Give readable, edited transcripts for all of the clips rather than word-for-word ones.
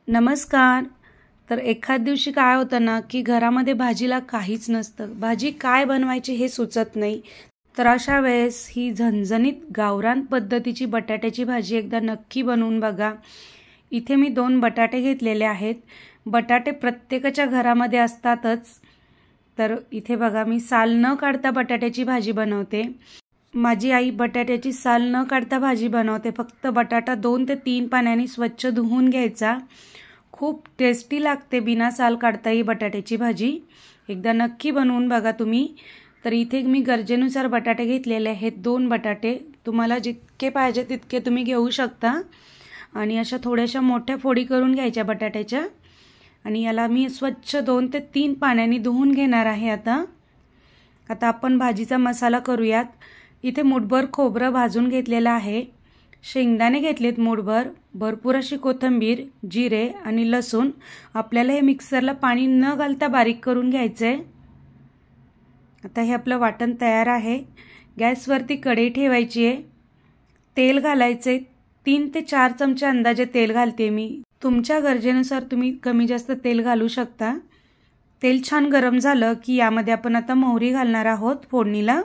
नमस्कार। तर एखाद दिवशी काय होतं ना की घरामध्ये भाजीला काहीच नसतं, भाजी काय बनवायची हे सुचत नाही। तर अशा वेळेस ही झणझणीत गावरान पद्धतीची बटाट्याची भाजी एकदा नक्की बनवून बघा। इथे मी 2 बटाटे घेतलेले आहेत। बटाटे प्रत्येकाच्या घरामध्ये असतातच। तर इथे बघा मी साल न काढता बटाट्याची भाजी बनवते। माझी आई बटाट्याची साल न काढता भाजी बनवते। फक्त बटाटा 2 ते 3 पाण्याने स्वच्छ धुवून घ्यायचा। खूप टेस्टी लागते बिना साल काढता ही बटाट्याची भाजी। एकदा नक्की बनवून बघा तुम्ही। तर इथे मी गरजेनुसार बटाटे घेतलेले आहेत। 2 बटाटे, तुम्हाला जितके पाहिजे तितके तुम्ही घेऊ शकता। आणि अशा थोड्याशा मोठ्या फोडी करून घ्यायच्या बटाट्याच्या। आणि याला मी स्वच्छ 2 ते 3 पाण्याने धुवून घेणार आहे। आता आपण भाजीचा मसाला करूयात। इथे मुठभर खोबरं भाजून घेतलेलं आहे। शेंगदाणे घेतलेत मुठभर, भरपूर अशी कोथिंबीर, जिरे आणि लसूण। आपल्याला हे मिक्सरला पाणी न घालता बारीक करून घ्यायचे। आता हे आपलं वाटण तयार आहे। गॅसवरती कढई ठेवायची आहे। तेल घालायचे। 3 ते 4 चमचे अंदाजे तेल घालते मी। तुमच्या गरजेनुसार तुम्ही कमी जास्त तेल घालू शकता। तेल छान गरम झालं की यामध्ये आपण आता मोहरी घालणार आहोत फोडणीला।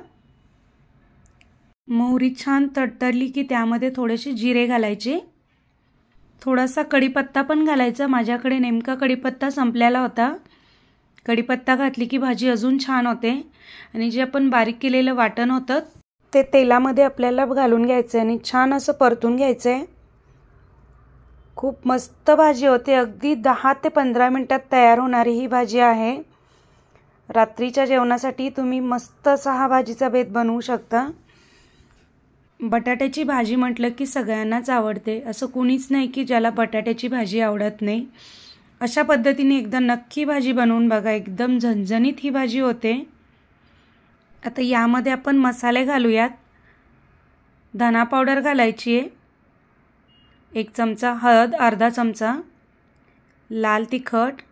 मोहरी छान तडतडली की त्यामध्ये थोडेसे जिरे घालायचे। थोडासा कढीपत्ता पण घालायचा। माझ्याकडे नेमका कढीपत्ता संपलेला होता। कढीपत्ता घातली की भाजी अजून छान होते। आणि जे आपण बारीक केलेलं वाटण होतं ते तेलामध्ये आपल्याला घालून घ्यायचं आणि छान असं परतून घ्यायचं। खूप मस्त भाजी होते। अगदी 10 ते 15 मिनिटात तयार होणारी ही भाजी आहे। रात्रीच्या जेवणासाठी तुम्ही मस्त असा हा भाजीचा बेत बनवू शकता। बटाट्याची भाजी म्हटलं की सगळ्यांनाच आवडते। असं कुणीच नाही की ज्याला बटाट्याची भाजी आवडत नाही। अशा पद्धतीने एकदा नक्की भाजी बनवून बघा। एकदम झणझणीत ही भाजी होते। आता यामध्ये आपण मसाले घालूयात। धना पावडर घालायची आहे, 1 चमचा हळद, अर्धा चमचा लाल तिखट,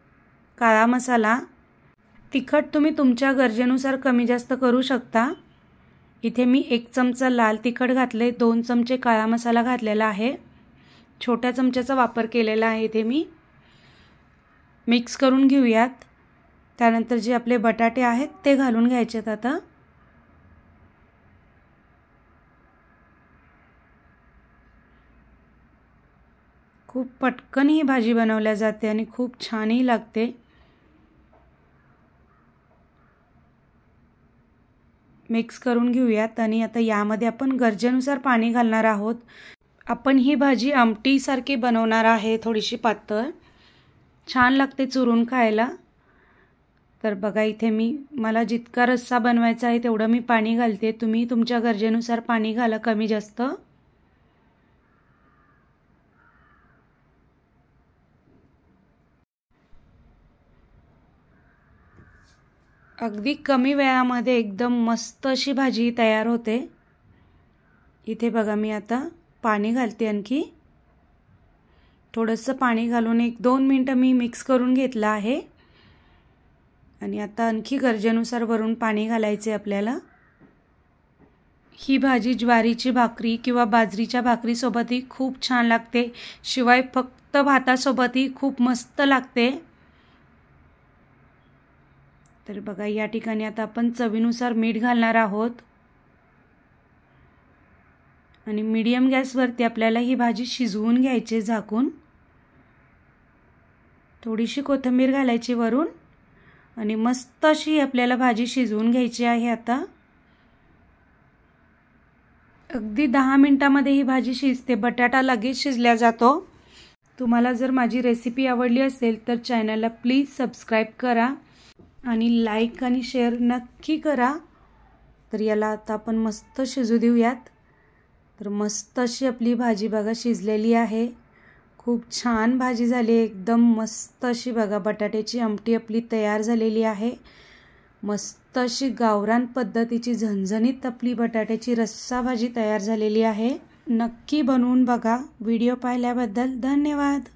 काळा मसाला। तिखट तुम्ही तुमच्या गरजेनुसार कमी जास्त करू शकता। इथे मी 1 चमचा लाल तिखट घातले, 2 चमचे काळा मसाला घातलेला आहे। छोट्या चमच्याचा वापर केलेला आहे इथे मी। मिक्स करून घेऊयात। त्यानंतर जे आपले बटाटे आहेत ते घालून घ्यायचेत आता। खूप पटकन ही भाजी बनवल्या जाते आणि खूप छानही लागते। मिक्स करून घेऊयात आणि आता यामध्ये आपण गरजेनुसार पाणी घालणार आहोत। आपण ही भाजी आमटीसारखी बनवणार आहे, थोडीशी पातळ, छान लागते चुरून खायला। तर बघा इथे मला जितका रस्सा बनवायचा आहे तेवढं मी पाणी घालते। तुम्ही तुमच्या गरजेनुसार पाणी घाला, कमी जास्त। अगदी कमी वेळामध्ये एकदम मस्त अशी भाजी तयार होते। इथे बघा मी आता पाणी घालते। आणखी थोडंसं पाणी घालून 1-2 मिनिटं मी मिक्स करून घेतलं आहे। आणि आता आणखी गरजेनुसार वरून पाणी घालायचे आपल्याला। ही भाजी ज्वारीची भाकरी किंवा बाजरीच्या भाकरीसोबतही खूप छान लागते। शिवाय फक्त भातासोबतही खूप मस्त लागते। तर बघा या ठिकाणी आता आपण चवीनुसार मीठ घालणार आहोत। आणि मीडियम गॅसवरती आपल्याला ही भाजी शिजवून घ्यायची झाकून। थोडीशी कोथिंबीर घालायची वरून आणि मस्त अशी आपल्याला भाजी शिजवून घ्यायची आहे। आता अगदी 10 मिनिटांमध्ये ही भाजी शिजते। बटाटा लगेच शिजला जातो। तुम्हाला जर माझी रेसिपी आवडली असेल तर चॅनलला प्लीज सबस्क्राईब करा आणि लाईक आणि शेअर नक्की करा। तर याला आता आपण मस्त शिजू देऊयात। तर मस्त अशी आपली भाजी बघा शिजलेली आहे। खूप छान भाजी झाली, एकदम मस्त अशी बघा बटाट्याची आमटी आपली तयार झालेली आहे। मस्त अशी गावरान पद्धतीची झणझणीत आपली बटाट्याची रस्सा भाजी तयार झालेली आहे। नक्की बनवून बघा। व्हिडिओ पाहिल्याबद्दल धन्यवाद।